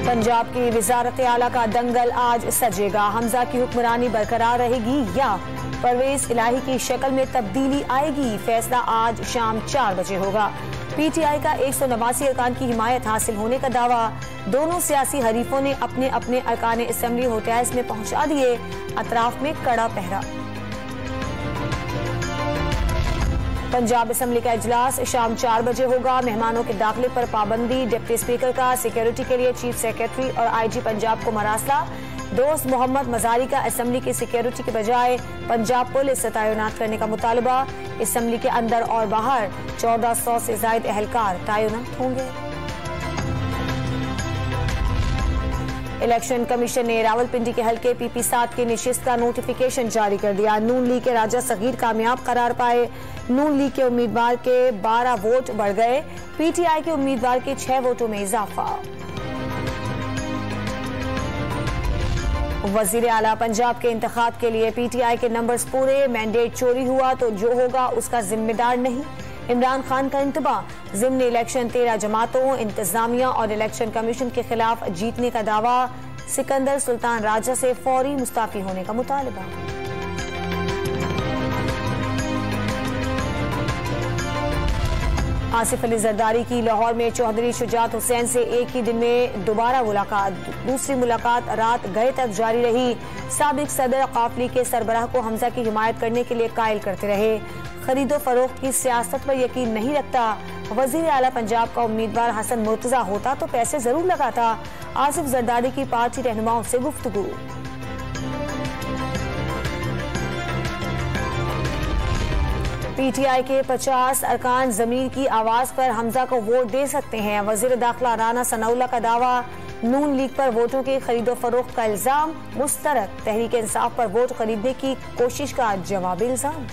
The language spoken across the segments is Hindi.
पंजाब की वजारत आला का दंगल आज सजेगा। हमजा की हुक्मरानी बरकरार रहेगी या परवेज इलाही की शक्ल में तब्दीली आएगी? फैसला आज शाम 4 बजे होगा। पीटीआई का 189 अरकान की हिमायत हासिल होने का दावा। दोनों सियासी हरीफों ने अपने अपने अरकान असेंबली होटल्स में पहुंचा दिए। अतराफ में कड़ा पहरा। पंजाब असेंबली का इजलास शाम 4 बजे होगा। मेहमानों के दाखिले पर पाबंदी। डिप्टी स्पीकर का सिक्योरिटी के लिए चीफ सेक्रेटरी और आईजी पंजाब को मरासला। दोस्त मोहम्मद मजारी का असेंबली की सिक्योरिटी के बजाय पंजाब पुलिस से तैनात करने का मुतालबा। असेंबली के अंदर और बाहर 1400 से ज्यादा एहलकार तैनात होंगे। इलेक्शन कमीशन ने रावलपिंडी के हल्के पीपी 7 की निशिस्त का नोटिफिकेशन जारी कर दिया। नून लीग के राजा सगीर कामयाब करार पाए। नून लीग के उम्मीदवार के 12 वोट बढ़ गए। पीटीआई के उम्मीदवार के 6 वोटों में इजाफा। वजीर आला पंजाब के इंतखाब के लिए पीटीआई के नंबर्स पूरे। मैंडेट चोरी हुआ तो जो होगा उसका जिम्मेदार नहीं। इमरान खान का इंतबा। ज़िम्न इलेक्शन 13 जमातों, इंतजामिया और इलेक्शन कमीशन के खिलाफ जीतने का दावा। सिकंदर सुल्तान राजा से फौरी मुस्ताफी होने का मुतालबा। आसिफ अली जरदारी की लाहौर में चौधरी शुजात हुसैन से एक ही दिन में दोबारा मुलाकात। दूसरी मुलाकात रात गए तक जारी रही। साबिक सदर काफली के सरबराह को हमजा की हिमायत करने के लिए कायल करते रहे। खरीदो फरोख्त की सियासत पर यकीन नहीं रखता। वजीर आला पंजाब का उम्मीदवार हसन मुर्तजा होता तो पैसे जरूर लगाता। आसिफ जरदारी की पार्टी रहनुमाओं से गुफ्तगू। पीटीआई के 50 अरकान जमीर की आवाज पर हमजा को वोट दे सकते हैं। वजीर दाखिला राना सनाउल्लाह का दावा। नून लीग पर वोटों की खरीदो फरोख्त का इल्जाम मुस्तरद। तहरीक इंसाफ पर वोट खरीदने की कोशिश का जवाबी इल्जाम।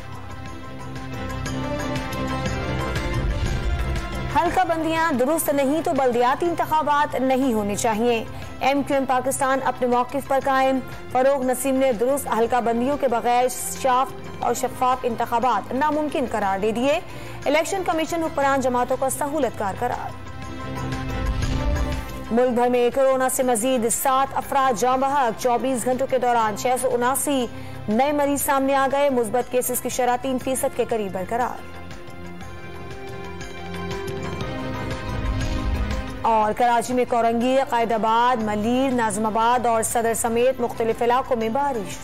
हल्का बंदियां दुरुस्त नहीं तो बल्दियाती इंतखाबात नहीं होने चाहिए। MQM पाकिस्तान अपने मौकिफ पर कायम। फरोग नसीम ने दुरुस्त हल्का बंदियों के बगैर साफ और शफाफ इंतखाबात नामुमकिन करार दे दिए। इलेक्शन कमीशन हुक्मरान जमातों का सहूलतकार करार। मुल्क भर में कोरोना से मजीद 7 अफराद जाँ बहक। 24 घंटों के दौरान 679 नए मरीज सामने आ गए। मुस्बत केसेस की शरह 3% के करीब बरकरार। और कराची में कोरंगी, कायदाबाद, मलीर, नाजमाबाद और सदर समेत मुख्तलिफ इलाकों में बारिश।